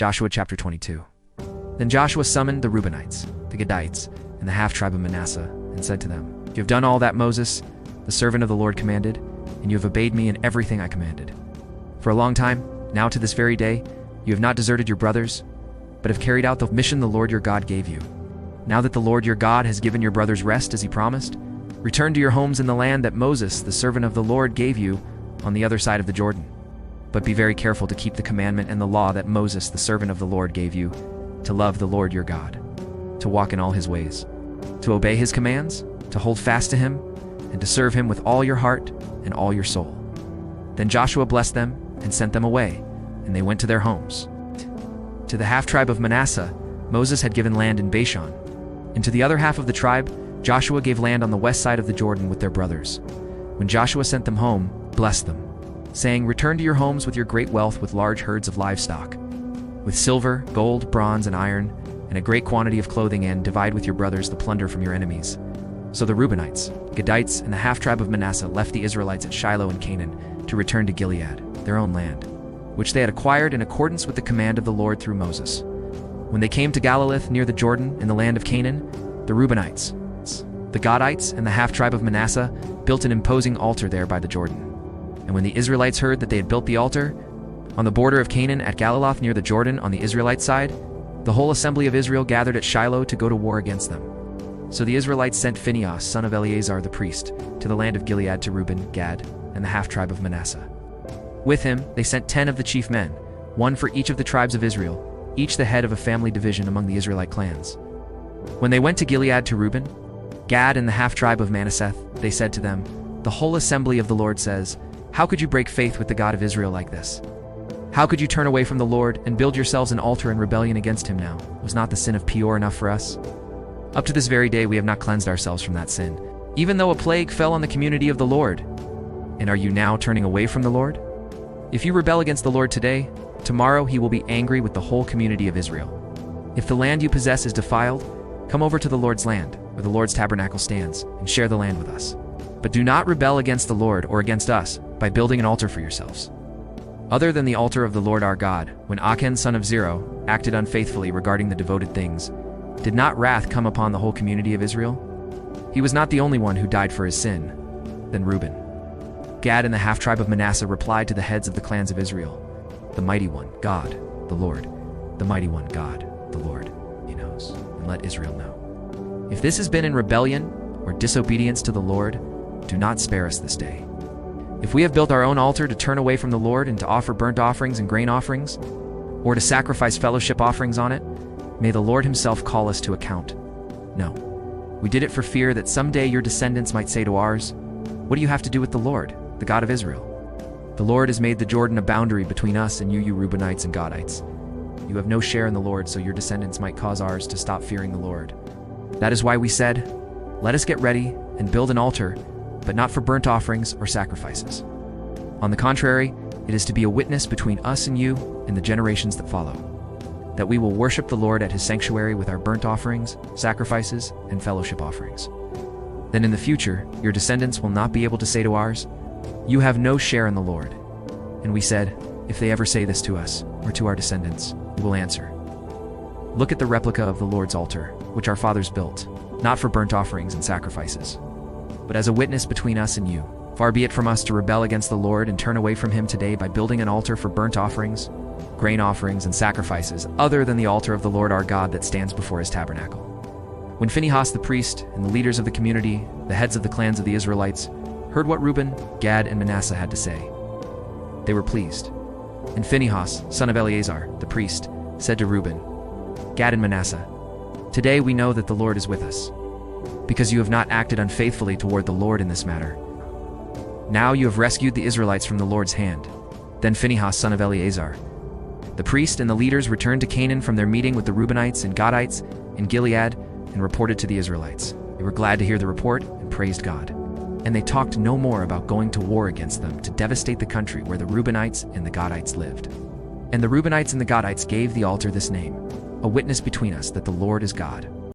Joshua chapter 22. Then Joshua summoned the Reubenites, the Gadites, and the half-tribe of Manasseh, and said to them, "You have done all that Moses, the servant of the Lord, commanded, and you have obeyed me in everything I commanded. For a long time, now to this very day, you have not deserted your brothers, but have carried out the mission the Lord your God gave you. Now that the Lord your God has given your brothers rest as he promised, return to your homes in the land that Moses, the servant of the Lord, gave you on the other side of the Jordan. But be very careful to keep the commandment and the law that Moses, the servant of the Lord, gave you, to love the Lord your God, to walk in all his ways, to obey his commands, to hold fast to him, and to serve him with all your heart and all your soul." Then Joshua blessed them and sent them away, and they went to their homes. To the half-tribe of Manasseh, Moses had given land in Bashan, and to the other half of the tribe, Joshua gave land on the west side of the Jordan with their brothers. When Joshua sent them home, blessed them, saying, "Return to your homes with your great wealth, with large herds of livestock, with silver, gold, bronze, and iron, and a great quantity of clothing, and divide with your brothers the plunder from your enemies." So the Reubenites, Gadites, and the half-tribe of Manasseh left the Israelites at Shiloh in Canaan to return to Gilead, their own land, which they had acquired in accordance with the command of the Lord through Moses. When they came to Geliloth near the Jordan in the land of Canaan, the Reubenites, the Gadites, and the half-tribe of Manasseh built an imposing altar there by the Jordan. And when the Israelites heard that they had built the altar on the border of Canaan at Geliloth near the Jordan on the Israelite side, the whole assembly of Israel gathered at Shiloh to go to war against them. So the Israelites sent Phinehas, son of Eleazar the priest, to the land of Gilead-to Reuben, Gad, and the half-tribe of Manasseh. With him they sent 10 of the chief men, one for each of the tribes of Israel, each the head of a family division among the Israelite clans. When they went to Gilead-to Reuben, Gad, and the half-tribe of Manasseh, they said to them, "The whole assembly of the Lord says, 'How could you break faith with the God of Israel like this? How could you turn away from the Lord and build yourselves an altar in rebellion against him now? Was not the sin of Peor enough for us? Up to this very day we have not cleansed ourselves from that sin, even though a plague fell on the community of the Lord. And are you now turning away from the Lord? If you rebel against the Lord today, tomorrow he will be angry with the whole community of Israel. If the land you possess is defiled, come over to the Lord's land, where the Lord's tabernacle stands, and share the land with us. But do not rebel against the Lord or against us by building an altar for yourselves, other than the altar of the Lord our God. When Achan, son of Zerah, acted unfaithfully regarding the devoted things, did not wrath come upon the whole community of Israel? He was not the only one who died for his sin." Then Reuben, Gad, and the half-tribe of Manasseh replied to the heads of the clans of Israel, "The mighty one, God, the Lord, the mighty one, God, the Lord, he knows, and let Israel know. If this has been in rebellion or disobedience to the Lord, do not spare us this day. If we have built our own altar to turn away from the Lord and to offer burnt offerings and grain offerings, or to sacrifice fellowship offerings on it, may the Lord himself call us to account. No, we did it for fear that someday your descendants might say to ours, 'What do you have to do with the Lord, the God of Israel? The Lord has made the Jordan a boundary between us and you Reubenites and Gadites. You have no share in the Lord, so your descendants might cause ours to stop fearing the Lord.' That is why we said, 'Let us get ready and build an altar, but not for burnt offerings or sacrifices. On the contrary, it is to be a witness between us and you and the generations that follow, that we will worship the Lord at his sanctuary with our burnt offerings, sacrifices, and fellowship offerings. Then in the future, your descendants will not be able to say to ours, 'You have no share in the Lord.' And we said, 'If they ever say this to us or to our descendants, we will answer, Look at the replica of the Lord's altar, which our fathers built, not for burnt offerings and sacrifices, but as a witness between us and you. Far be it from us to rebel against the Lord and turn away from him today by building an altar for burnt offerings, grain offerings, and sacrifices, other than the altar of the Lord our God that stands before his tabernacle." When Phinehas the priest and the leaders of the community, the heads of the clans of the Israelites, heard what Reuben, Gad, and Manasseh had to say, they were pleased. And Phinehas, son of Eleazar, the priest, said to Reuben, Gad, and Manasseh, "Today we know that the Lord is with us, because you have not acted unfaithfully toward the Lord in this matter. Now you have rescued the Israelites from the Lord's hand." Then Phinehas, son of Eleazar, the priest, and the leaders returned to Canaan from their meeting with the Reubenites and Gadites in Gilead and reported to the Israelites. They were glad to hear the report and praised God. And they talked no more about going to war against them to devastate the country where the Reubenites and the Gadites lived. And the Reubenites and the Gadites gave the altar this name, "A witness between us that the Lord is God."